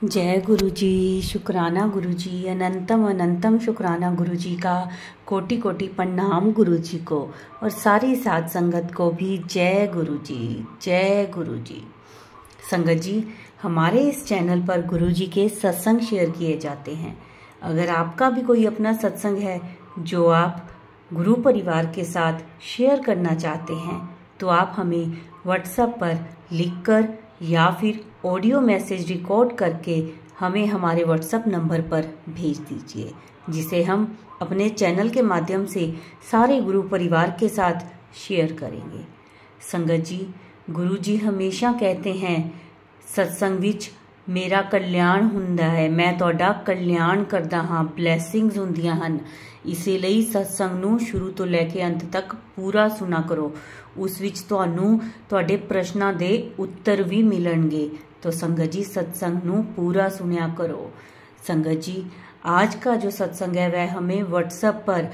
जय गुरु जी। शुक्राना गुरु जी, अनंतम अनंतम शुक्राना गुरु जी का। कोटि कोटि प्रणाम गुरु जी को और सारी साध संगत को भी जय गुरु जी, जय गुरु जी। संगत जी, हमारे इस चैनल पर गुरु जी के सत्संग शेयर किए जाते हैं। अगर आपका भी कोई अपना सत्संग है जो आप गुरु परिवार के साथ शेयर करना चाहते हैं तो आप हमें व्हाट्सएप पर लिखकर या फिर ऑडियो मैसेज रिकॉर्ड करके हमें हमारे व्हाट्सएप नंबर पर भेज दीजिए, जिसे हम अपने चैनल के माध्यम से सारे गुरु परिवार के साथ शेयर करेंगे। संगत जी, गुरु जी हमेशा कहते हैं सत्संग विच मेरा कल्याण हुंदा है, मैं ਤੁਹਾਡਾ कल्याण करदा हाँ, ब्लैसिंग्स ਹੁੰਦੀਆਂ ਹਨ। ਇਸੇ ਲਈ ਸਤਸੰਗ ਨੂੰ ਸ਼ੁਰੂ ਤੋਂ ਲੈ ਕੇ ਅੰਤ ਤੱਕ ਪੂਰਾ ਸੁਣਾ ਕਰੋ। ਉਸ ਵਿੱਚ ਤੁਹਾਨੂੰ ਤੁਹਾਡੇ ਪ੍ਰਸ਼ਨਾਂ ਦੇ ਉੱਤਰ ਵੀ ਮਿਲਣਗੇ। तो संगत जी, सत्संग ਨੂੰ पूरा सुनया करो। संगत जी, आज का जो सत्संग है वह हमें व्हाट्सएप पर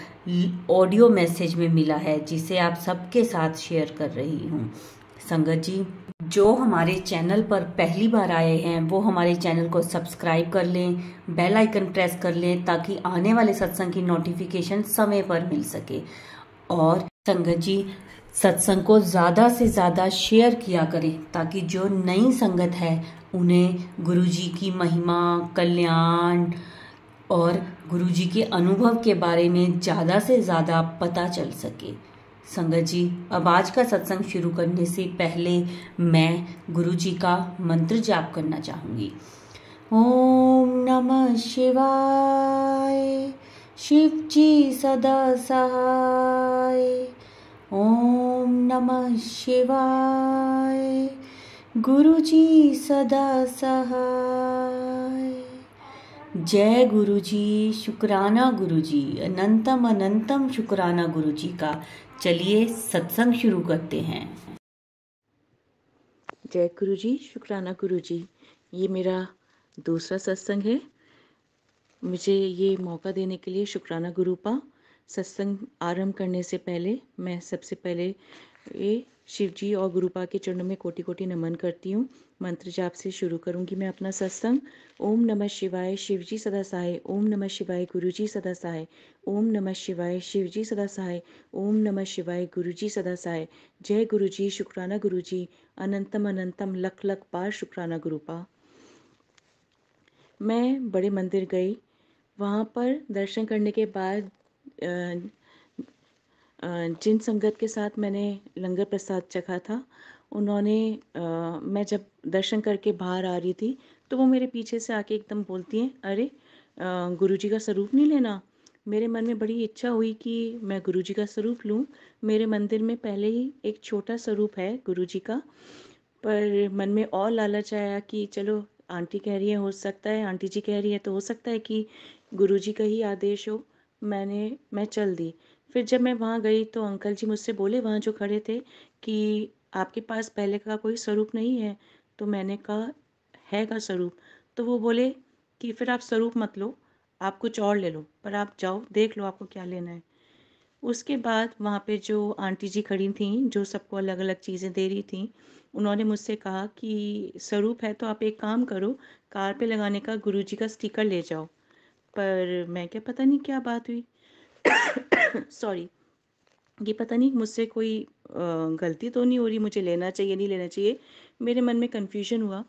ऑडियो मैसेज में मिला है, जिसे आप सबके साथ शेयर कर रही हूँ। संगत जी, जो हमारे चैनल पर पहली बार आए हैं वो हमारे चैनल को सब्सक्राइब कर लें, बेल आइकन प्रेस कर लें ताकि आने वाले सत्संग की नोटिफिकेशन समय पर मिल सके। और संगत जी, सत्संग को ज़्यादा से ज़्यादा शेयर किया करें ताकि जो नई संगत है उन्हें गुरुजी की महिमा, कल्याण और गुरुजी के अनुभव के बारे में ज़्यादा से ज़्यादा पता चल सके। संगत जी, अब आज का सत्संग शुरू करने से पहले मैं गुरुजी का मंत्र जाप करना चाहूँगी। ओम नमः शिवाय, शिव जी सदा सहाय। ओम नमः शिवाय, गुरु जी सदा सहाय। जय गुरु जी, शुक्राना गुरु जी, अनंतम अनंतम शुक्राना गुरु जी का। चलिए सत्संग शुरू करते हैं। जय गुरु जी, शुक्राना गुरु जी। ये मेरा दूसरा सत्संग है। मुझे ये मौका देने के लिए शुक्राना गुरु पा। सत्संग आरंभ करने से पहले मैं सबसे पहले ये शिव जी और गुरुपा के चरणों में कोटि कोटि नमन करती हूँ। मंत्र जाप से शुरू करूँगी मैं अपना सत्संग। ओम नमः शिवाय, शिव जी सदा सहाय। ओम नमः शिवाय, गुरु जी सदा सहाय। ओम नमः शिवाय, शिव जी सदा सहाय। ओम नमः शिवाय, गुरु जी सदा सहाय। जय गुरु जी, शुक्राना गुरु जी, अनंतम अनंतम लख लख बार शुक्राना गुरुपा। मैं बड़े मंदिर गई। वहाँ पर दर्शन करने के बाद जिन संगत के साथ मैंने लंगर प्रसाद चखा था, उन्होंने मैं जब दर्शन करके बाहर आ रही थी तो वो मेरे पीछे से आके एकदम बोलती हैं, अरे गुरुजी का स्वरूप नहीं लेना। मेरे मन में बड़ी इच्छा हुई कि मैं गुरुजी का स्वरूप लूँ। मेरे मंदिर में पहले ही एक छोटा स्वरूप है गुरुजी का, पर मन में और लालच आया कि चलो आंटी कह रही है, हो सकता है आंटी जी कह रही है तो हो सकता है कि गुरुजी का ही आदेश हो। मैं चल दी। फिर जब मैं वहाँ गई तो अंकल जी मुझसे बोले वहाँ जो खड़े थे कि आपके पास पहले का कोई स्वरूप नहीं है। तो मैंने कहा है का स्वरूप। तो वो बोले कि फिर आप स्वरूप मत लो, आप कुछ और ले लो, पर आप जाओ देख लो आपको क्या लेना है। उसके बाद वहाँ पे जो आंटी जी खड़ी थीं, जो सबको अलग अलग चीज़ें दे रही थीं, उन्होंने मुझसे कहा कि स्वरूप है तो आप एक काम करो, कार पे लगाने का गुरुजी का स्टिकर ले जाओ। पर मैं क्या, पता नहीं क्या बात हुई सॉरी, ये पता नहीं मुझसे कोई गलती तो नहीं हो रही, मुझे लेना चाहिए नहीं लेना चाहिए, मेरे मन में कन्फ्यूजन हुआ।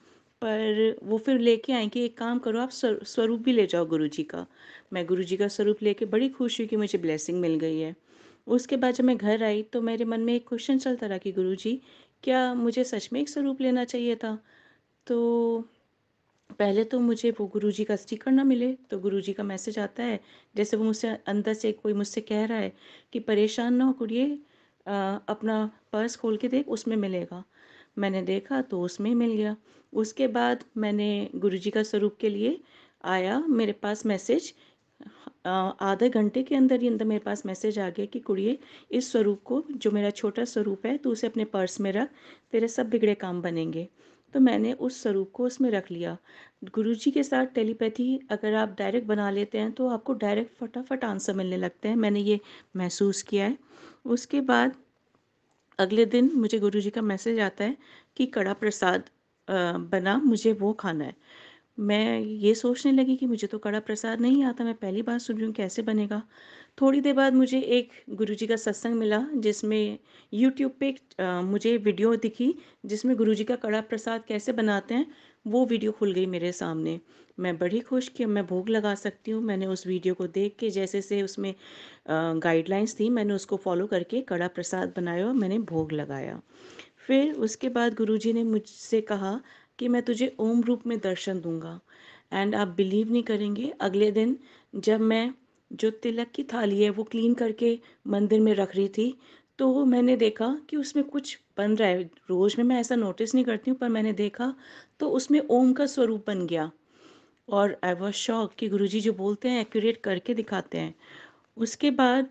पर वो फिर लेके आए कि एक काम करो आप स्वरूप भी ले जाओ गुरुजी का। मैं गुरुजी का स्वरूप लेके बड़ी खुश हुई कि मुझे ब्लेसिंग मिल गई है। उसके बाद जब मैं घर आई तो मेरे मन में एक क्वेश्चन चलता रहा कि गुरुजी, क्या मुझे सच में एक स्वरूप लेना चाहिए था? तो पहले तो मुझे वो गुरुजी का स्टिकर ना मिले, तो गुरुजी का मैसेज आता है जैसे वो मुझसे अंदर से कोई मुझसे कह रहा है कि परेशान ना हो कुड़िए, अपना पर्स खोल के देख उसमें मिलेगा। मैंने देखा तो उसमें मिल गया। उसके बाद मैंने गुरुजी का स्वरूप के लिए आया मेरे पास मैसेज, आधे घंटे के अंदर ही अंदर मेरे पास मैसेज आ गया कि कुड़िए इस स्वरूप को, जो मेरा छोटा स्वरूप है, तो उसे अपने पर्स में रख, तेरे सब बिगड़े काम बनेंगे। तो मैंने उस स्वरूप को उसमें रख लिया। गुरुजी के साथ टेलीपैथी अगर आप डायरेक्ट बना लेते हैं तो आपको डायरेक्ट फटाफट आंसर मिलने लगते हैं, मैंने ये महसूस किया है। उसके बाद अगले दिन मुझे गुरुजी का मैसेज आता है कि कड़ा प्रसाद बना, मुझे वो खाना है। मैं ये सोचने लगी कि मुझे तो कड़ा प्रसाद नहीं आता, मैं पहली बार सुन रही हूँ, कैसे बनेगा? थोड़ी देर बाद मुझे एक गुरुजी का सत्संग मिला, जिसमें यूट्यूब पे मुझे वीडियो दिखी, जिसमें गुरुजी का कड़ा प्रसाद कैसे बनाते हैं, वो वीडियो खुल गई मेरे सामने। मैं बड़ी खुश कि अब मैं भोग लगा सकती हूँ। मैंने उस वीडियो को देख के, जैसे से उसमें गाइडलाइंस थी, मैंने उसको फॉलो करके कड़ा प्रसाद बनाया और मैंने भोग लगाया। फिर उसके बाद गुरुजी ने मुझसे कहा कि मैं तुझे ओम रूप में दर्शन दूंगा। एंड आप बिलीव नहीं करेंगे, अगले दिन जब मैं जो तिलक की थाली है वो क्लीन करके मंदिर में रख रही थी, तो मैंने देखा कि उसमें कुछ बन रहा है। रोज में मैं ऐसा नोटिस नहीं करती हूँ, पर मैंने देखा तो उसमें ओम का स्वरूप बन गया। और आई वॉज शॉक कि गुरुजी जो बोलते हैं एक्यूरेट करके दिखाते हैं। उसके बाद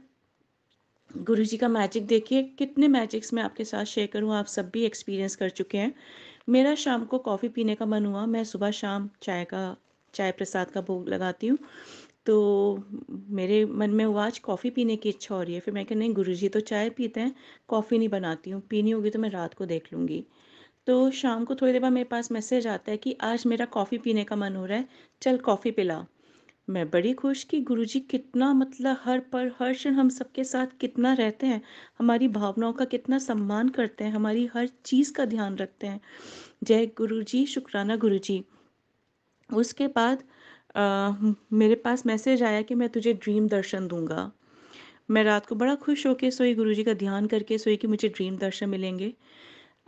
गुरुजी का मैजिक देखिए, कितने मैजिक्स मैं आपके साथ शेयर करूं, आप सब भी एक्सपीरियंस कर चुके हैं। मेरा शाम को कॉफ़ी पीने का मन हुआ, मैं सुबह शाम चाय प्रसाद का भोग लगाती हूँ। तो मेरे मन में हुआ आज कॉफ़ी पीने की इच्छा हो रही है। फिर मैं कहा नहीं, गुरुजी तो चाय पीते हैं, कॉफ़ी नहीं बनाती हूँ, पीनी होगी तो मैं रात को देख लूँगी। तो शाम को थोड़ी देर बाद मेरे पास मैसेज आता है कि आज मेरा कॉफ़ी पीने का मन हो रहा है, चल कॉफ़ी पिला। मैं बड़ी खुश कि गुरुजी कितना, मतलब हर पल हर क्षण हम सबके साथ कितना रहते हैं, हमारी भावनाओं का कितना सम्मान करते हैं, हमारी हर चीज़ का ध्यान रखते हैं। जय गुरुजी, शुक्राना गुरुजी। उसके बाद मेरे पास मैसेज आया कि मैं तुझे ड्रीम दर्शन दूंगा। मैं रात को बड़ा खुश होकर सोई, गुरुजी का ध्यान करके सोई कि मुझे ड्रीम दर्शन मिलेंगे।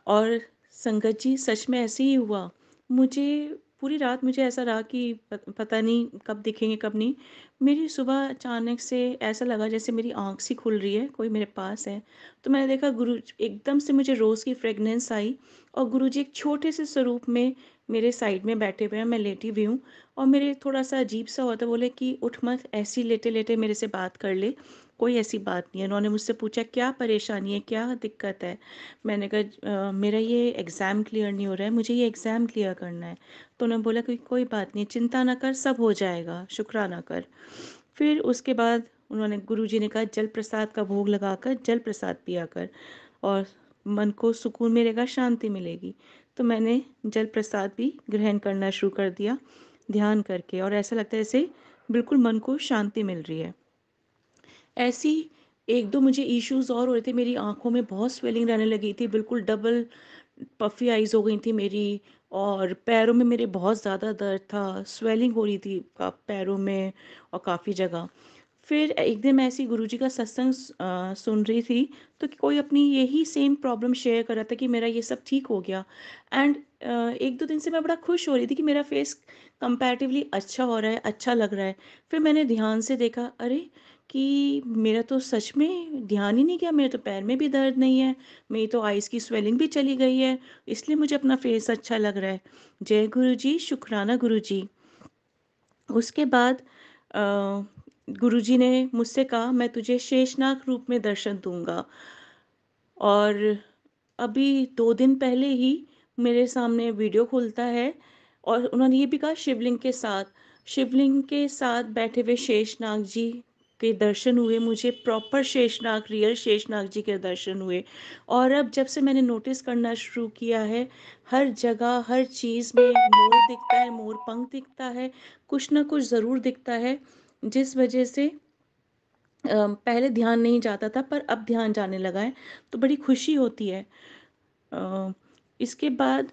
और संगत जी, सच में ऐसे ही हुआ। मुझे पूरी रात मुझे ऐसा रहा कि पता नहीं कब दिखेंगे कब नहीं। मेरी सुबह अचानक से ऐसा लगा जैसे मेरी आँख सी खुल रही है, कोई मेरे पास है। तो मैंने देखा गुरु, एकदम से मुझे रोज़ की फ्रेगनेंस आई और गुरुजी एक छोटे से स्वरूप में मेरे साइड में बैठे हुए हैं, मैं लेटी हुई हूँ। और मेरे थोड़ा सा अजीब सा हुआ, तो बोले कि उठ मत, ऐसी लेटे लेटे मेरे से बात कर ले, कोई ऐसी बात नहीं है। उन्होंने मुझसे पूछा क्या परेशानी है, क्या दिक्कत है। मैंने कहा मेरा ये एग्ज़ाम क्लियर नहीं हो रहा है, मुझे ये एग्ज़ाम क्लियर करना है। तो उन्होंने बोला कि कोई बात नहीं, चिंता ना कर, सब हो जाएगा, शुक्राना कर। फिर उसके बाद उन्होंने, गुरुजी ने कहा जल प्रसाद का भोग लगाकर जल प्रसाद पिया कर और मन को सुकून मिलेगा, शांति मिलेगी। तो मैंने जल प्रसाद भी ग्रहण करना शुरू कर दिया ध्यान करके, और ऐसा लगता है जैसे बिल्कुल मन को शांति मिल रही है। ऐसी एक दो मुझे इश्यूज और हो रहे थे, मेरी आंखों में बहुत स्वेलिंग रहने लगी थी, बिल्कुल डबल पफी आइज हो गई थी मेरी। और पैरों में मेरे बहुत ज़्यादा दर्द था, स्वेलिंग हो रही थी पैरों में और काफ़ी जगह। फिर एक दिन मैं ऐसी गुरुजी का सत्संग सुन रही थी, तो कि कोई अपनी यही सेम प्रॉब्लम शेयर कर रहा था कि मेरा ये सब ठीक हो गया। एंड एक दो दिन से मैं बड़ा खुश हो रही थी कि मेरा फेस कंपैरेटिवली अच्छा हो रहा है, अच्छा लग रहा है। फिर मैंने ध्यान से देखा, अरे कि मेरा तो सच में ध्यान ही नहीं किया, मेरे तो पैर में भी दर्द नहीं है, मेरी तो आइज़ की स्वेलिंग भी चली गई है, इसलिए मुझे अपना फेस अच्छा लग रहा है। जय गुरु जी, शुक्राना गुरु जी। उसके बाद गुरुजी ने मुझसे कहा मैं तुझे शेषनाग रूप में दर्शन दूंगा। और अभी 2 दिन पहले ही मेरे सामने वीडियो खुलता है और उन्होंने ये भी कहा शिवलिंग के साथ बैठे हुए शेषनाग जी के दर्शन हुए मुझे, प्रॉपर शेषनाग, रियल शेषनाग जी के दर्शन हुए। और अब जब से मैंने नोटिस करना शुरू किया है, हर जगह हर चीज़ में मोर दिखता है, मोर पंख दिखता है, कुछ ना कुछ ज़रूर दिखता है, जिस वजह से पहले ध्यान नहीं जाता था पर अब ध्यान जाने लगा है, तो बड़ी खुशी होती है। इसके बाद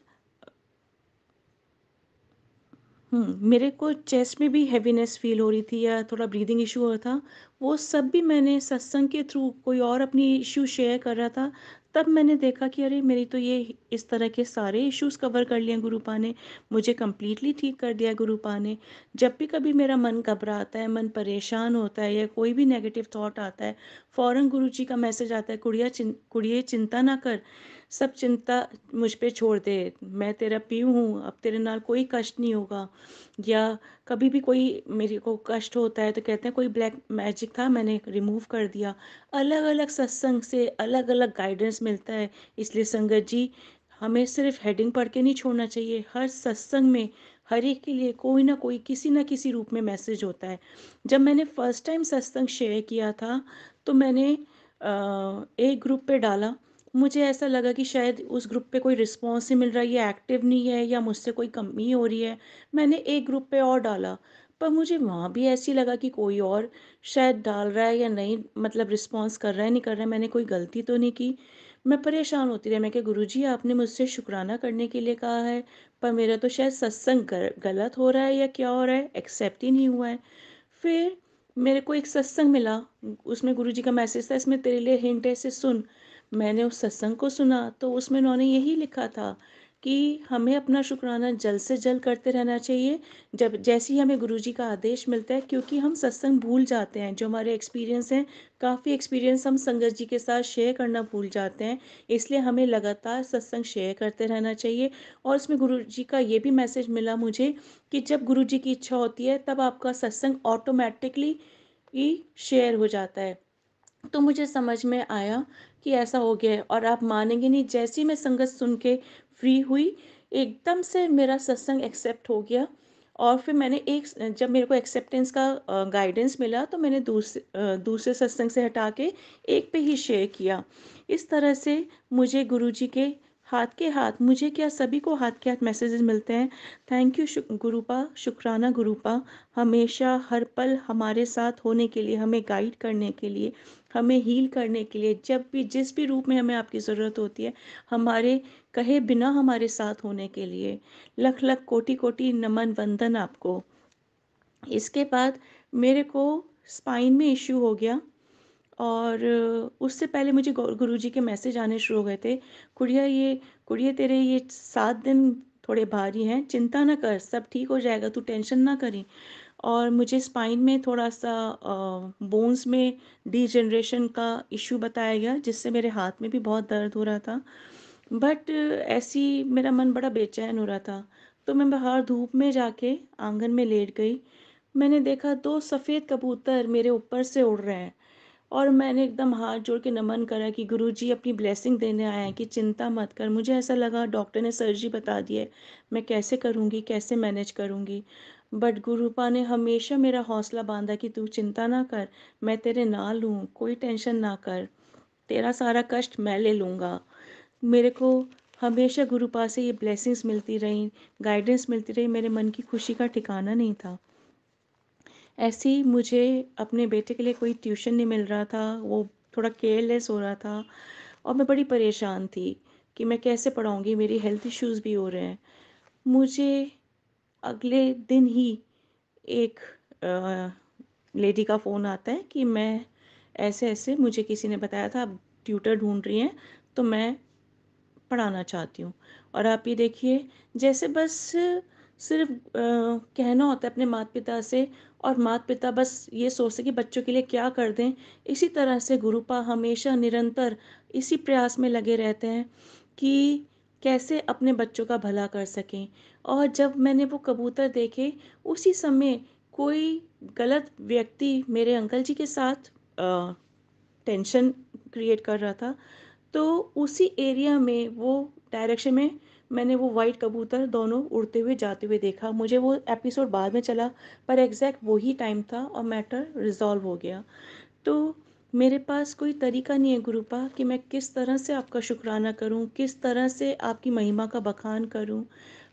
मेरे को चेस्ट में भी हैवीनेस फील हो रही थी या थोड़ा ब्रीदिंग इशू हो रहा था, वो सब भी मैंने सत्संग के थ्रू, कोई और अपनी इशू शेयर कर रहा था, तब मैंने देखा कि अरे मेरी तो ये इस तरह के सारे इश्यूज कवर कर लिए गुरुपा ने, मुझे कम्प्लीटली ठीक कर दिया गुरुपा ने। जब भी कभी मेरा मन घबराता है, मन परेशान होता है या कोई भी नेगेटिव थॉट आता है, फ़ौरन गुरु जी का मैसेज आता है, कुड़िए चिंता ना कर, सब चिंता मुझ पे छोड़ दे, मैं तेरा पीऊ हूँ, अब तेरे नाल कोई कष्ट नहीं होगा। या कभी भी कोई मेरे को कष्ट होता है तो कहते हैं कोई ब्लैक मैजिक था, मैंने रिमूव कर दिया। अलग अलग सत्संग से अलग अलग गाइडेंस मिलता है। इसलिए संगत जी, हमें सिर्फ हेडिंग पढ़ के नहीं छोड़ना चाहिए, हर सत्संग में हर एक के लिए कोई ना कोई किसी ना किसी रूप में मैसेज होता है। जब मैंने फर्स्ट टाइम सत्संग शेयर किया था, तो मैंने एक ग्रुप पे डाला, मुझे ऐसा लगा कि शायद उस ग्रुप पे कोई रिस्पॉन्स नहीं मिल रहा है, ये एक्टिव नहीं है या मुझसे कोई कमी हो रही है। मैंने एक ग्रुप पे और डाला, पर मुझे वहाँ भी ऐसी लगा कि कोई और शायद डाल रहा है या नहीं, मतलब रिस्पॉन्स कर रहा है नहीं कर रहा है, मैंने कोई गलती तो नहीं की। मैं परेशान होती रही, मैं क्या गुरुजी आपने मुझसे शुक्राना करने के लिए कहा है, पर मेरा तो शायद सत्संग गलत हो रहा है या क्या हो रहा है, एक्सेप्ट ही नहीं हुआ है। फिर मेरे को एक सत्संग मिला, उसमें गुरुजी का मैसेज था, इसमें तेरे लिए हिंट है, इसे सुन। मैंने उस सत्संग को सुना तो उसमें उन्होंने यही लिखा था कि हमें अपना शुक्राना जल्द से जल्द करते रहना चाहिए जब जैसे ही हमें गुरुजी का आदेश मिलता है, क्योंकि हम सत्संग भूल जाते हैं, जो हमारे एक्सपीरियंस हैं, काफ़ी एक्सपीरियंस हम संगत जी के साथ शेयर करना भूल जाते हैं। इसलिए हमें लगातार सत्संग शेयर करते रहना चाहिए। और उसमें गुरुजी का ये भी मैसेज मिला मुझे कि जब गुरुजी की इच्छा होती है तब आपका सत्संग ऑटोमेटिकली ही शेयर हो जाता है। तो मुझे समझ में आया कि ऐसा हो गया है, और आप मानेंगे नहीं, जैसी मैं संगत सुन के फ्री हुई, एकदम से मेरा सत्संग एक्सेप्ट हो गया। और फिर मैंने एक जब मेरे को एक्सेप्टेंस का गाइडेंस मिला तो मैंने दूसरे सत्संग से हटा के एक पे ही शेयर किया। इस तरह से मुझे गुरुजी के हाथ के हाथ, मुझे क्या सभी को हाथ के हाथ मैसेजेस मिलते हैं। थैंक यू गुरुपा, शुक्राना गुरुपा, हमेशा हर पल हमारे साथ होने के लिए, हमें गाइड करने के लिए, हमें हील करने के लिए, जब भी जिस भी रूप में हमें आपकी ज़रूरत होती है, हमारे कहे बिना हमारे साथ होने के लिए लख लख कोटि कोटि नमन वंदन आपको। इसके बाद मेरे को स्पाइन में इश्यू हो गया, और उससे पहले मुझे गुरुजी के मैसेज आने शुरू हो गए थे, कुड़िया तेरे ये 7 दिन थोड़े भारी हैं, चिंता ना कर, सब ठीक हो जाएगा, तू टेंशन ना करी। और मुझे स्पाइन में थोड़ा सा बोन्स में डीजनरेशन का इश्यू बताया गया, जिससे मेरे हाथ में भी बहुत दर्द हो रहा था। बट ऐसी मेरा मन बड़ा बेचैन हो रहा था, तो मैं बाहर धूप में जाके आंगन में लेट गई। मैंने देखा 2 सफ़ेद कबूतर मेरे ऊपर से उड़ रहे हैं, और मैंने एकदम हाथ जोड़ के नमन करा कि गुरुजी अपनी ब्लेसिंग देने आए हैं, कि चिंता मत कर। मुझे ऐसा लगा डॉक्टर ने सर्जरी बता दी है, मैं कैसे करूँगी, कैसे मैनेज करूँगी। बट गुरुपा ने हमेशा मेरा हौसला बांधा कि तू चिंता ना कर, मैं तेरे नाल हूँ, कोई टेंशन ना कर, तेरा सारा कष्ट मैं ले लूँगा। मेरे को हमेशा गुरुपा से ये ब्लेसिंग्स मिलती रहीं, गाइडेंस मिलती रही, मेरे मन की खुशी का ठिकाना नहीं था। ऐसे ही मुझे अपने बेटे के लिए कोई ट्यूशन नहीं मिल रहा था, वो थोड़ा केयरलेस हो रहा था, और मैं बड़ी परेशान थी कि मैं कैसे पढ़ाऊँगी, मेरी हेल्थ इश्यूज़ भी हो रहे हैं। मुझे अगले दिन ही एक लेडी का फ़ोन आता है कि मैं ऐसे ऐसे, मुझे किसी ने बताया था आप ट्यूटर ढूंढ रही हैं, तो मैं पढ़ाना चाहती हूँ। और आप ये देखिए, जैसे बस सिर्फ कहना होता है अपने माता पिता से, और माता पिता बस ये सोचते कि बच्चों के लिए क्या कर दें, इसी तरह से गुरुपा हमेशा निरंतर इसी प्रयास में लगे रहते हैं कि कैसे अपने बच्चों का भला कर सकें। और जब मैंने वो कबूतर देखे, उसी समय कोई गलत व्यक्ति मेरे अंकल जी के साथ टेंशन क्रिएट कर रहा था, तो उसी एरिया में वो डायरेक्शन में मैंने वो वाइट कबूतर दोनों उड़ते हुए जाते हुए देखा। मुझे वो एपिसोड बाद में चला, पर एग्जैक्ट वही टाइम था और मैटर रिजॉल्व हो गया। तो मेरे पास कोई तरीका नहीं है गुरुपा कि मैं किस तरह से आपका शुक्राना करूं, किस तरह से आपकी महिमा का बखान करूं।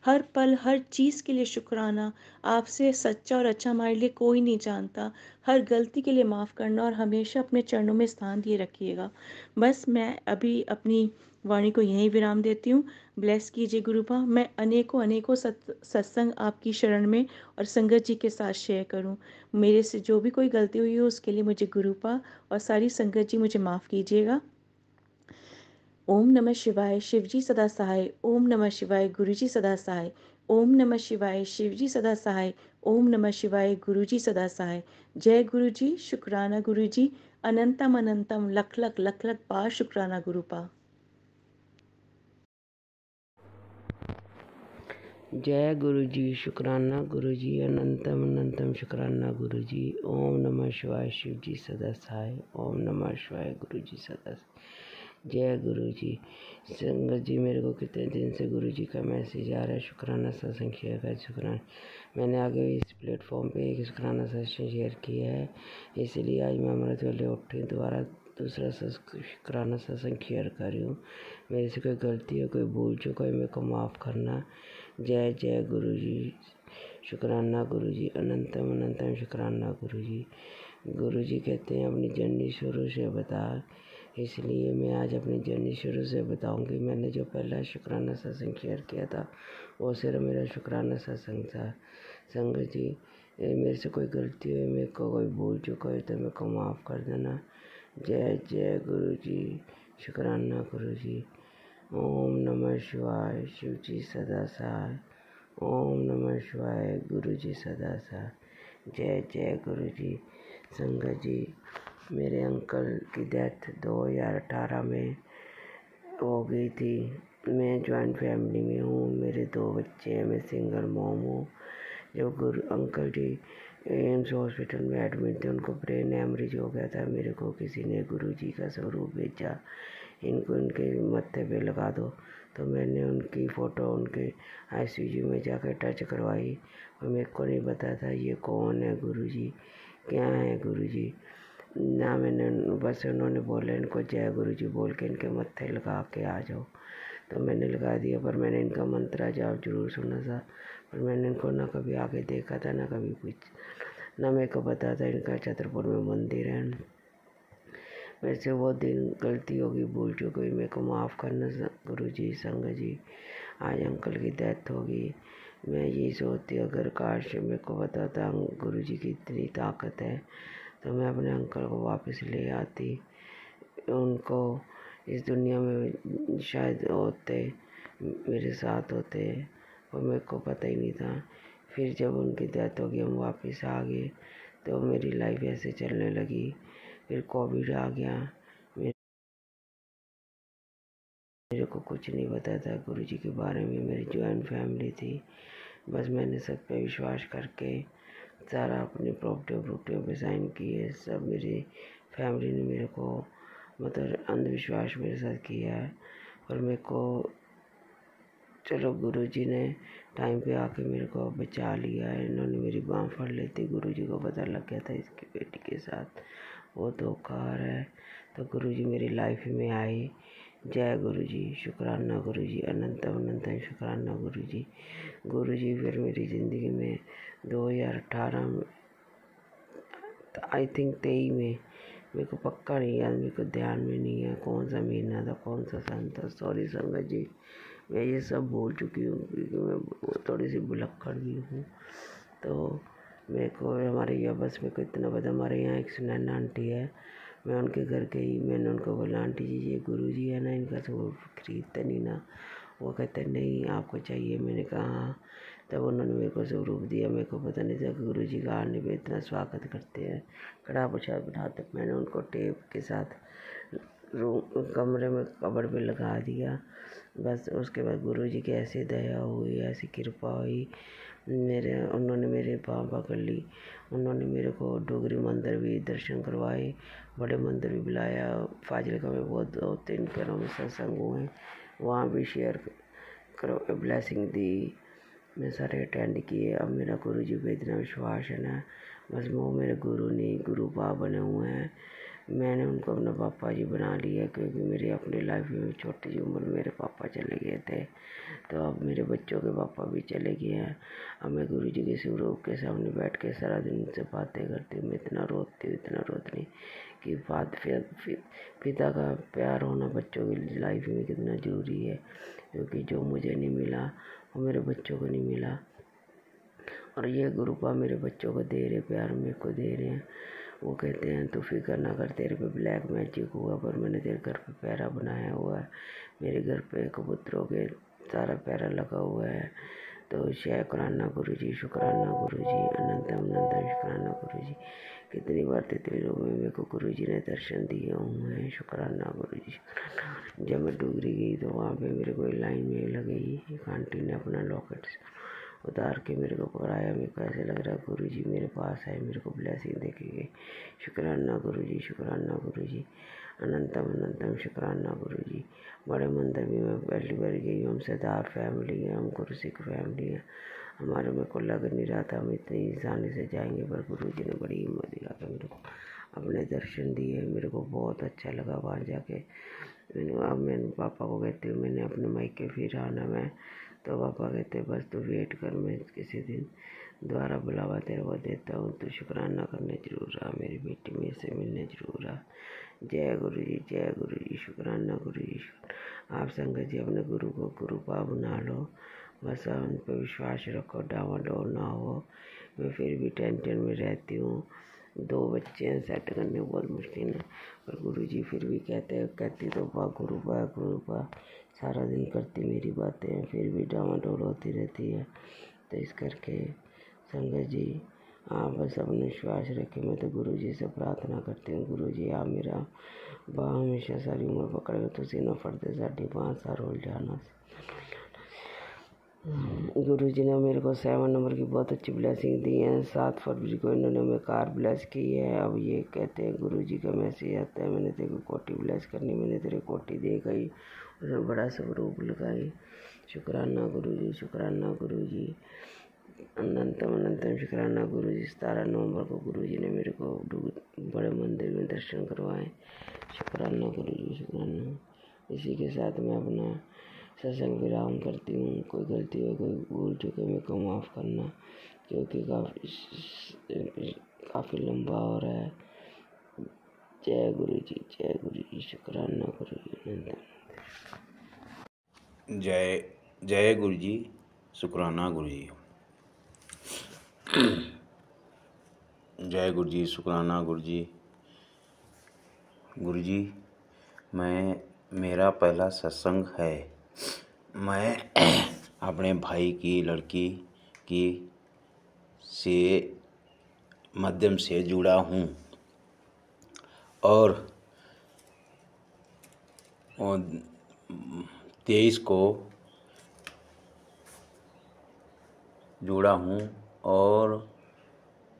हर पल हर चीज़ के लिए शुक्राना। आपसे सच्चा और अच्छा हमारे लिए कोई नहीं जानता। हर गलती के लिए माफ़ करना, और हमेशा अपने चरणों में स्थान दिए रखिएगा। बस मैं अभी अपनी वाणी को यहीं विराम देती हूँ। ब्लेस कीजिए गुरुपा, मैं अनेकों अनेकों सत्संग आपकी शरण में और संगत जी के साथ शेयर करूँ। मेरे से जो भी कोई गलती हुई हो उसके लिए मुझे गुरुपा और सारी संगत जी मुझे माफ़ कीजिएगा। ओम नमः शिवाय, शिवजी सदा सहाय। ओम नमः शिवाय, गुरुजी सदा सहाय। ओम नमः शिवाय, शिवजी सदा सहाय। ओम नमः शिवाय, गुरुजी सदा सहाय। जय गुरुजी, शुक्राना गुरुजी, अनंतम अनंतम लख लख लख लख बार शुक्राना गुरुपा। जय गुरुजी, शुक्राना गुरुजी, अनंतम अनंतम शुक्राना गुरुजी। ओम नमः शिवाय, शिवजी सदा सहाय। ओम नमः शिवाय, गुरुजी सदा सहाय। जय गुरुजी। संगत जी, मेरे को कितने दिन से गुरुजी का मैसेज आ रहा है, शुक्राना सत्संग शेयर कर, शुक्राना। मैंने आगे इस प्लेटफॉर्म पे एक शुक्राना सत्संग शेयर किया है, इसलिए आज मैं अमृत वेले उठी दोबारा दूसरा शुक्राना सत्संग शेयर कर रही हूँ। मेरे से कोई गलती है, कोई भूल चूक है, मेरे को माफ़ करना। जय जय गुरु जी। शुक्राना गुरु जी, अनंतम अनंतम शुक्राना गुरु जी। गुरु जी कहते हैं अपनी जर्नी शुरू से बता, इसलिए मैं आज अपनी जर्नी शुरू से बताऊंगी। मैंने जो पहला शुक्राना सत्संग शेयर किया था वो सिर्फ मेरा शुक्राना सत्संग था। संगत जी, मेरे से कोई गलती हुई, मेरे को कोई भूल चुका है तो मेरे को माफ़ कर देना। जय जय गुरु जी। शुक्राना गुरु जी। ओम नमः शिवाय। शिव जी सदा सहाय। ओम नमः शिवाय। गुरु जी सदा सहाय। जय जय गुरु जी। संगत जी, मेरे अंकल की डेथ 2018 में हो गई थी। मैं जॉइंट फैमिली में हूँ, मेरे 2 बच्चे हैं, मैं सिंगल मॉम हूँ। जब गुरु अंकल जी एम्स हॉस्पिटल में एडमिट थे, उनको ब्रेन हेमरेज हो गया था। मेरे को किसी ने गुरु जी का स्वरूप भेजा, इनको इनके मत्थे पे लगा दो। तो मैंने उनकी फ़ोटो उनके आईसीयू में जाकर टच करवाई और मेरे को नहीं पता था ये कौन है गुरु जी, क्या है गुरु जी ना। मैंने बस उन्होंने बोला इनको जय गुरु जी बोल के इनके मत्थे लगा के आ जाओ, तो मैंने लगा दिया। पर मैंने इनका मंत्रा जाप जरूर सुना था, पर मैंने इनको ना कभी आगे देखा था, ना कभी कुछ, ना मेरे को पता था इनका छतरपुर में मंदिर है। मेरे से वो दिन गलती होगी, भूल चुक हुई, मेरे को माफ़ करना गुरु जी। संगत जी, आज अंकल की डेथ होगी। मैं यही सोचती अगर काश मेरे को पता था गुरु जी की इतनी ताकत है तो मैं अपने अंकल को वापस ले आती, उनको इस दुनिया में शायद होते, मेरे साथ होते, और मेरे को पता ही नहीं था। फिर जब उनकी डेथ होगी हम वापस आ गए तो मेरी लाइफ ऐसे चलने लगी। फिर कोविड आ गया, मेरे को कुछ नहीं पता था गुरु जी के बारे में। मेरी जॉइंट फैमिली थी, बस मैंने सब पे विश्वास करके सारा अपनी प्रॉपर्टी पे साइन किए। सब मेरी फैमिली ने मेरे को मतलब अंधविश्वास मेरे साथ किया है, और मेरे को चलो गुरु जी ने टाइम पे आके मेरे को बचा लिया है। इन्होंने मेरी बाँह फड़ लेती, गुरु जी को पता लग गया था इसकी बेटी के साथ वो धोखा है, तो गुरु जी मेरी लाइफ में आए। जय गुरु जी। शुक्राना गुरु जी, अनंतम अनंतम शुक्राना गुरु जी। गुरु जी फिर मेरी ज़िंदगी में 2018 में, आई थिंक 23 में, मेरे को पक्का नहीं याद, मेरे को ध्यान में नहीं है कौन सा महीना था, कौन सा सन था। सॉरी संगत जी, मैं ये सब भूल चुकी हूँ क्योंकि मैं थोड़ी सी भुलक्कड़ भी हूँ। तो मेरे को हमारे यहाँ बस मेरे को इतना पता, हमारे यहाँ एक सुनैना आंटी है, मैं उनके घर गई, मैंने उनको बोला आंटी जी ये गुरु जी है ना, इनका तो खरीदते नहीं ना। वो कहते नहीं आपको चाहिए। मैंने कहा हाँ। तब उन्होंने मेरे को स्वरूप दिया। मेरे को पता नहीं था गुरु जी का आने पे इतना स्वागत करते हैं, कड़ा प्रसाद बनाते। मैंने उनको टेप के साथ रूम कमरे में कबड़ पे लगा दिया। बस उसके बाद गुरु जी की ऐसी दया हुई, ऐसी कृपा हुई, उन्होंने मेरे पाँव पकड़ ली। उन्होंने मेरे को डोगरी मंदिर भी दर्शन करवाए, बड़े मंदिर भी बुलाया। फाजिलका में बहुत 2-3 घरों में सत्संग हुए, वहाँ भी शेयर करो ब्लेसिंग दी, मैं सारे अटेंड किए। अब मेरा गुरु जी पे इतना विश्वास है ना, बस वो मेरे गुरु नहीं गुरु बाप बने हुए हैं। मैंने उनको अपना पापा जी बना लिया, क्योंकि मेरी अपनी लाइफ में छोटी सी उम्र में मेरे पापा चले गए थे, तो अब मेरे बच्चों के पापा भी चले गए हैं। अब मैं गुरु जी के स्वरूप के सामने बैठ के सारा दिन उनसे बातें करती हूँ। मैं इतना रोती हूँ कि पिता का प्यार होना बच्चों की लाइफ में कितना ज़रूरी है, क्योंकि जो मुझे नहीं मिला वो मेरे बच्चों को नहीं मिला, और ये गुरु पा मेरे बच्चों को दे रहे प्यार, मेरे को दे रहे हैं। वो कहते हैं तू फिक्र ना कर, तेरे पे ब्लैक मैजिक हुआ पर मैंने तेरे घर पे पैरा बनाया हुआ है। मेरे घर पे कबूतरों के सारा पैरा लगा हुआ है। तो शुक्राना गुरु जी, शुक्राना गुरु जी, अनंतम अनंतम शुक्राना गुरु जी। कितनी बार तितली लोग में मेरे को गुरु जी ने दर्शन दिए हुए हैं। शुक्राना गुरु जी। जब मैं डूगरी गई तो वहाँ पे मेरे को लाइन में लगी, एक आंटी ने अपना लॉकेट उतार के मेरे को पकड़ाया। मेरे को ऐसे लग रहा है गुरु जी मेरे पास आए, मेरे को ब्लेसिंग दे के गए। शुक्राना गुरु जी, शुक्राना गुरु जी, अनंतम अनंतम शुक्राना गुरु जी। बड़े मंदिर भी मैं पहली बार गई हूँ। हम सरदार फैमिली है, हम गुरु सिख फैमिली है। हमारे मेरे को लग नहीं रहा था हम इतनी आसानी से जाएंगे, पर गुरुजी ने बड़ी हिम्मत दिखा के मेरे को अपने दर्शन दिए। मेरे को बहुत अच्छा लगा वहाँ जाके। मैंने पापा को कहती हूँ मैंने अपने मायके फिर आना मैं, तो पापा कहते बस तू वेट कर, मैं किसी दिन दोबारा बुलावा तेरे को देता हूँ, तो शुक्राना करने जरूर आ, मेरी बेटी में से मिलने जरूर आ। जय गुरु जी, जय गुरु जी, शुक्राना गुरु जी। आप संगत जी अपने गुरु को गुरु पा बना लो, बस उन पर विश्वास रखो, डावाडोल ना हो। मैं फिर भी टेंशन में रहती हूँ, 2 बच्चे हैं, सेट करने बहुत मुश्किल है, पर गुरुजी फिर भी कहती तो गुरु पा सारा दिन करती मेरी बातें, फिर भी डामाडोल होती रहती है। तो इस करके संगत जी आप बस अपने विश्वास रखें। मैं तो गुरुजी से प्रार्थना करती हूँ, गुरुजी आप मेरा बाँ हमेशा सारी उम्र पकड़ के तुसी न फटते 5.5 साल हो जाना। गुरुजी ने मेरे को 7 नंबर की बहुत अच्छी ब्लेसिंग दी है। 7 फरवरी को इन्होंने मेरी कार ब्लेस की है। अब ये कहते हैं गुरुजी का मैसेज आता है, मैंने तेरे को कोटी ब्लेस करनी, मैंने तेरे कोटी दे गई, उसमें बड़ा स्वरूप लगाई। शुक्राना गुरुजी, शुक्राना गुरुजी, अनंतम अनंतम शुक्राना गुरुजी। 17 नवंबर को गुरुजी ने मेरे को बड़े मंदिर में दर्शन करवाए। शुक्राना गुरुजी, शुक्राना। इसी के साथ मैं अपना सत्संग विराम करती हूँ। कोई गलती हो, कोई भूल चुके मेरे को माफ़ करना, क्योंकि काफ़ी लंबा हो रहा है। जय गुरु जी, जय गुरु जी, शुक्राना गुरु जी। जय गुरु जी, शुक्राना गुरु जी। जय गुरु जी, शुक्राना गुरु जी। गुरु जी मेरा पहला सत्संग है। मैं अपने भाई की लड़की की से माध्यम से जुड़ा हूँ और 23 को जुड़ा हूँ और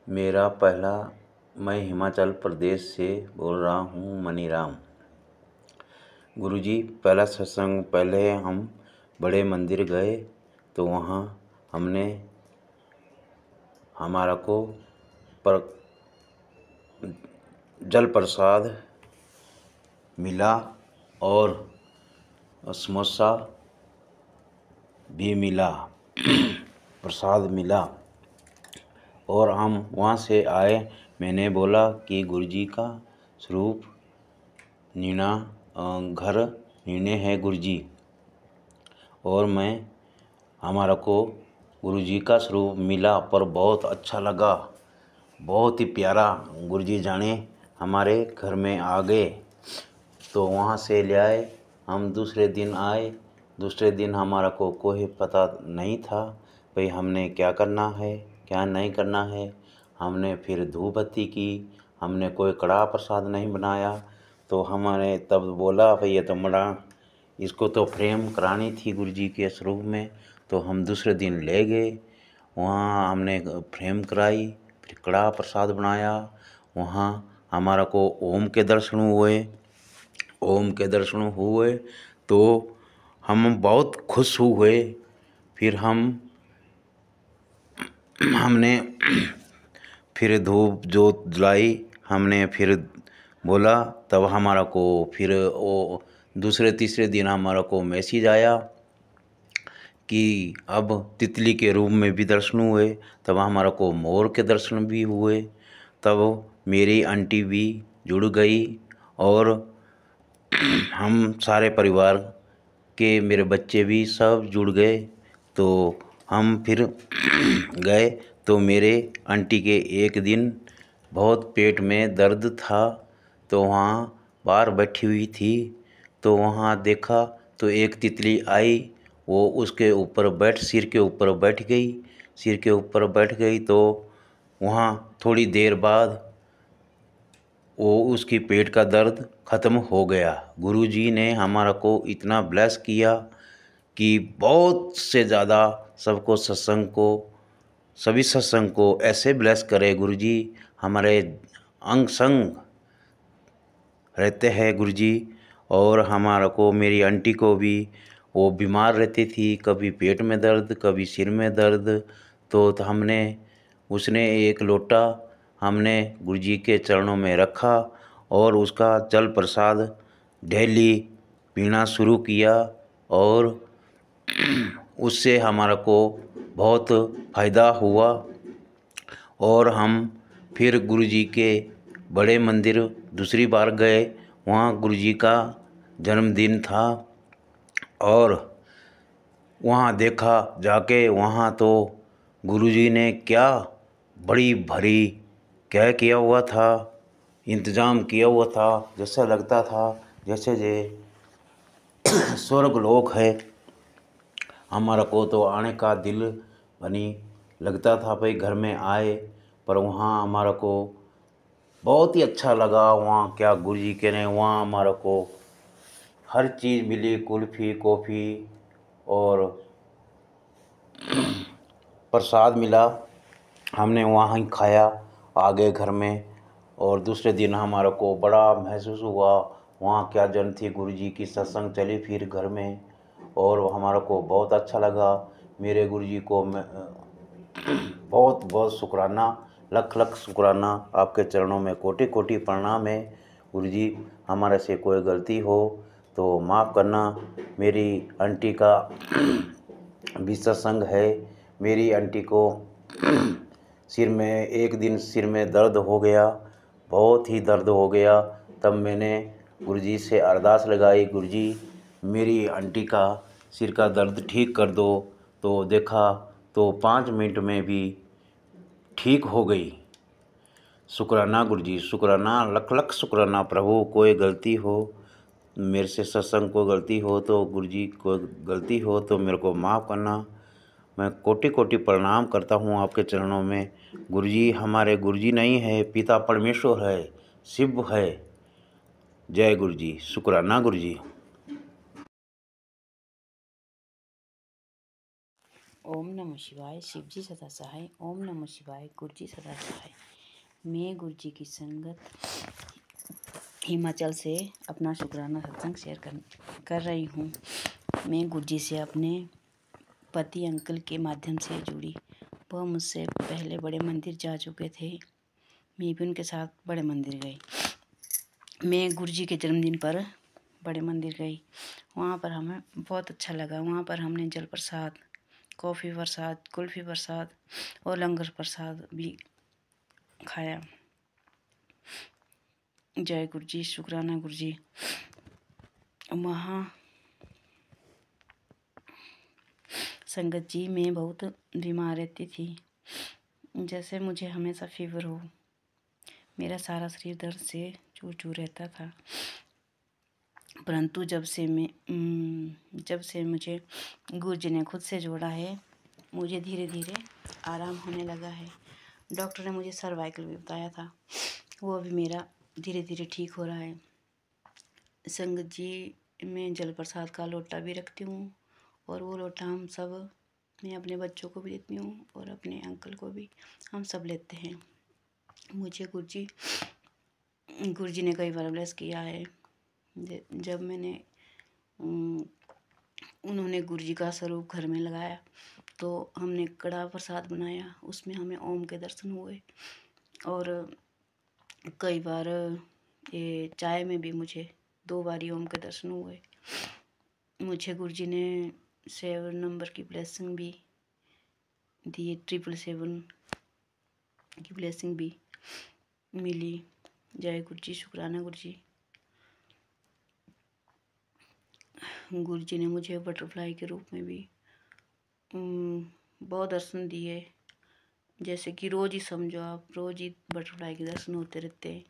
मेरा पहला, मैं हिमाचल प्रदेश से बोल रहा हूँ, मनीराम। गुरुजी पहला सत्संग, पहले हम बड़े मंदिर गए तो वहाँ हमने हमारा को जल प्रसाद मिला और समोसा भी मिला, प्रसाद मिला। और हम वहाँ से आए, मैंने बोला कि गुरुजी का स्वरूप नीना घर नीने है गुरुजी, और हमारा को गुरुजी का स्वरूप मिला, पर बहुत अच्छा लगा, बहुत ही प्यारा। गुरुजी जाने हमारे घर में आ गए, तो वहाँ से ले आए। हम दूसरे दिन आए, दूसरे दिन हमारा को कोई पता नहीं था भाई हमने क्या करना है क्या नहीं करना है। हमने फिर धूप बत्ती की, हमने कोई कड़ा प्रसाद नहीं बनाया, तो हमारे तब बोला भाई ये तो बड़ा, इसको तो फ्रेम करानी थी गुरुजी के स्वरूप में। तो हम दूसरे दिन ले गए, वहाँ हमने फ्रेम कराई, फिर कड़ा प्रसाद बनाया। वहाँ हमारा को ओम के दर्शन हुए। ओम के दर्शन हुए तो हम बहुत खुश हुए। फिर हमने फिर धूप जोत जलाई, हमने फिर बोला, तब हमारा को फिर वो दूसरे तीसरे दिन हमारा को मैसेज आया कि अब तितली के रूप में भी दर्शन हुए। तब हमारा को मोर के दर्शन भी हुए। तब मेरी आंटी भी जुड़ गई और हम सारे परिवार के मेरे बच्चे भी सब जुड़ गए। तो हम फिर गए, तो मेरे आंटी के एक दिन बहुत पेट में दर्द था, तो वहाँ बाहर बैठी हुई थी। तो वहाँ देखा तो एक तितली आई, वो उसके ऊपर सिर के ऊपर बैठ गई। सिर के ऊपर बैठ गई तो वहाँ थोड़ी देर बाद वो उसकी पेट का दर्द ख़त्म हो गया। गुरुजी ने हमारा को इतना ब्लेस किया कि बहुत से ज़्यादा सबको सभी सत्संग को ऐसे ब्लेस करे। गुरुजी हमारे अंग संग रहते हैं गुरुजी। और हमारा को, मेरी आंटी को भी, वो बीमार रहती थी, कभी पेट में दर्द कभी सिर में दर्द, तो हमने उसने एक लोटा हमने गुरु जी के चरणों में रखा और उसका जल प्रसाद डेली पीना शुरू किया और उससे हमारा को बहुत फ़ायदा हुआ। और हम फिर गुरु जी के बड़े मंदिर दूसरी बार गए, वहाँ गुरु जी का जन्मदिन था और वहाँ देखा जाके, वहाँ तो गुरुजी ने क्या बड़ी भरी क्या किया हुआ था, इंतज़ाम किया हुआ था, जैसा लगता था जैसे स्वर्ग लोक है। हमारा को तो आने का दिल बनी लगता था भाई घर में आए, पर वहाँ हमारा को बहुत ही अच्छा लगा। वहाँ क्या गुरुजी के ने वहाँ हमारा को हर चीज़ मिली, कुल्फ़ी कॉफ़ी और प्रसाद मिला, हमने वहाँ ही खाया आगे घर में। और दूसरे दिन हमारे को बड़ा महसूस हुआ, वहाँ क्या जन थी, गुरुजी की सत्संग चली फिर घर में और हमारे को बहुत अच्छा लगा। मेरे गुरुजी को मैं बहुत बहुत शुक्राना, लख लख शुक्राना, आपके चरणों में कोटि कोटि प्रणाम है। गुरुजी हमारे से कोई गलती हो तो माफ़ करना। मेरी आंटी का भी सत्संग है। मेरी आंटी को सिर में एक दिन सिर में दर्द हो गया, बहुत ही दर्द हो गया। तब मैंने गुरुजी से अरदास लगाई, गुरुजी मेरी आंटी का सिर का दर्द ठीक कर दो। तो देखा तो 5 मिनट में भी ठीक हो गई। शुक्राना गुरुजी, शुक्राना, लख लख शुक्राना। प्रभु कोई गलती हो मेरे से, सत्संग को गलती हो तो गुरुजी को गलती हो तो मेरे को माफ़ करना। मैं कोटि कोटि प्रणाम करता हूँ आपके चरणों में। गुरुजी हमारे गुरुजी नहीं है, पिता परमेश्वर है, शिव है। जय गुरुजी, शुक्राना गुरुजी। ओम नमः शिवाय, शिवजी सदा सहाय। ओम नमः शिवाय, गुरुजी सदा सहाय। मैं गुरुजी की संगत हिमाचल से अपना शुक्राना सत्संग शेयर कर रही हूँ। मैं गुरुजी से अपने पति अंकल के माध्यम से जुड़ी। वह मुझसे पहले बड़े मंदिर जा चुके थे, मैं भी उनके साथ बड़े मंदिर गई। मैं गुरुजी के जन्मदिन पर बड़े मंदिर गई, वहाँ पर हमें बहुत अच्छा लगा। वहाँ पर हमने जल प्रसाद, कॉफ़ी प्रसाद, कुल्फ़ी प्रसाद और लंगर प्रसाद भी खाया। जय गुरुजी, शुक्राना गुरुजी। वहाँ संगत जी मैं बहुत बीमार रहती थी, जैसे मुझे हमेशा फीवर हो, मेरा सारा शरीर दर्द से चूर चूर रहता था। परंतु जब से मुझे गुरुजी ने खुद से जोड़ा है, मुझे धीरे धीरे आराम होने लगा है। डॉक्टर ने मुझे सर्वाइकल भी बताया था, वो भी मेरा धीरे धीरे ठीक हो रहा है। संगत जी मैं जल प्रसाद का लोटा भी रखती हूँ और वो लोटा मैं अपने बच्चों को भी देती हूँ और अपने अंकल को भी, हम सब लेते हैं। मुझे गुरुजी ने कई बार ब्लेस किया है। जब उन्होंने गुरुजी का स्वरूप घर में लगाया तो हमने कड़ा प्रसाद बनाया, उसमें हमें ओम के दर्शन हुए। और कई बार ये चाय में भी मुझे 2 बारी ओम के दर्शन हुए। मुझे गुरुजी ने 7 नंबर की ब्लेसिंग भी दी, 777 की ब्लेसिंग भी मिली। जय गुरुजी, शुक्राना गुरुजी। गुरुजी ने मुझे बटरफ्लाई के रूप में भी बहुत दर्शन दिए, जैसे कि रोज़ ही समझो आप, रोज़ ही बटरफ्लाई के दर्शन होते रहते हैं।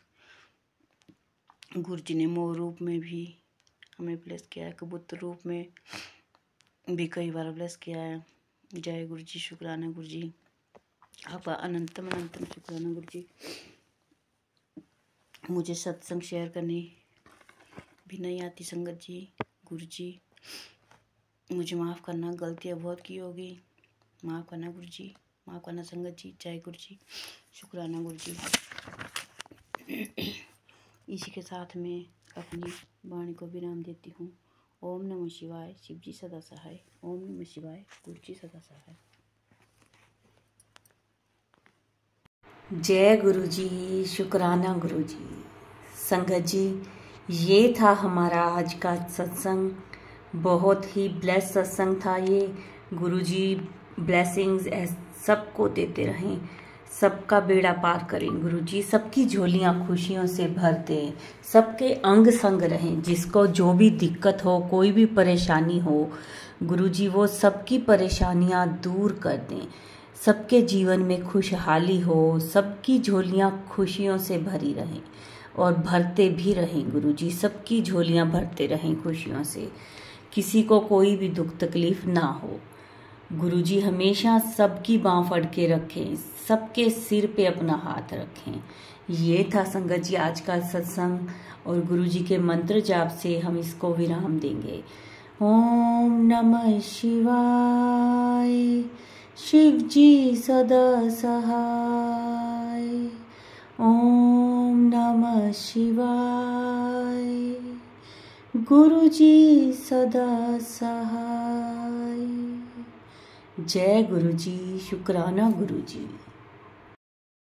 गुरुजी ने मोर रूप में भी हमें ब्लेस किया है, कबूतर रूप में भी कई बार ब्लेस किया है। जय गुरुजी, शुक्राना गुरुजी, आपका अनंतम अनंतम शुक्राना गुरुजी। मुझे सत्संग शेयर करनी भी नहीं आती संगत जी। गुरुजी मुझे माफ़ करना, गलतियाँ बहुत की होगी, माफ़ करना गुरुजी, माफ़ करना संगत जी। जय गुरुजी, शुक्राना गुरुजी। इसी के साथ मैं अपनी वाणी को विराम देती हूँ। ओम नमः शिवाय, शिवजी सदा सहाय। ओम नमः शिवाय, गुरुजी सदा सहाय। जय गुरु जी, शुक्राना गुरु जी। संगत जी, ये था हमारा आज का सत्संग। बहुत ही ब्लेस सत्संग था ये। गुरु जी ब्लेसिंग्स सबको देते रहें, सबका बेड़ा पार करें गुरु जी, सबकी झोलियां खुशियों से भर दें, सबके अंग संग रहें। जिसको जो भी दिक्कत हो, कोई भी परेशानी हो, गुरु जी वो सबकी परेशानियां दूर कर दें। सबके जीवन में खुशहाली हो, सबकी झोलियां खुशियों से भरी रहें और भरते भी रहें गुरु जी, सबकी झोलियां भरते रहें खुशियों से। किसी को कोई भी दुख तकलीफ ना हो। गुरु जी हमेशा सबकी बाँह फड़ के रखें, सबके सिर पे अपना हाथ रखें। ये था संगत जी आज का सत्संग, और गुरु जी के मंत्र जाप से हम इसको विराम देंगे। ओम नमः शिवाय, शिव जी सदा सहाय। ओम नमः शिवाय, गुरु जी सदा सहाय। जय गुरु जी, शुक्राना गुरु जी।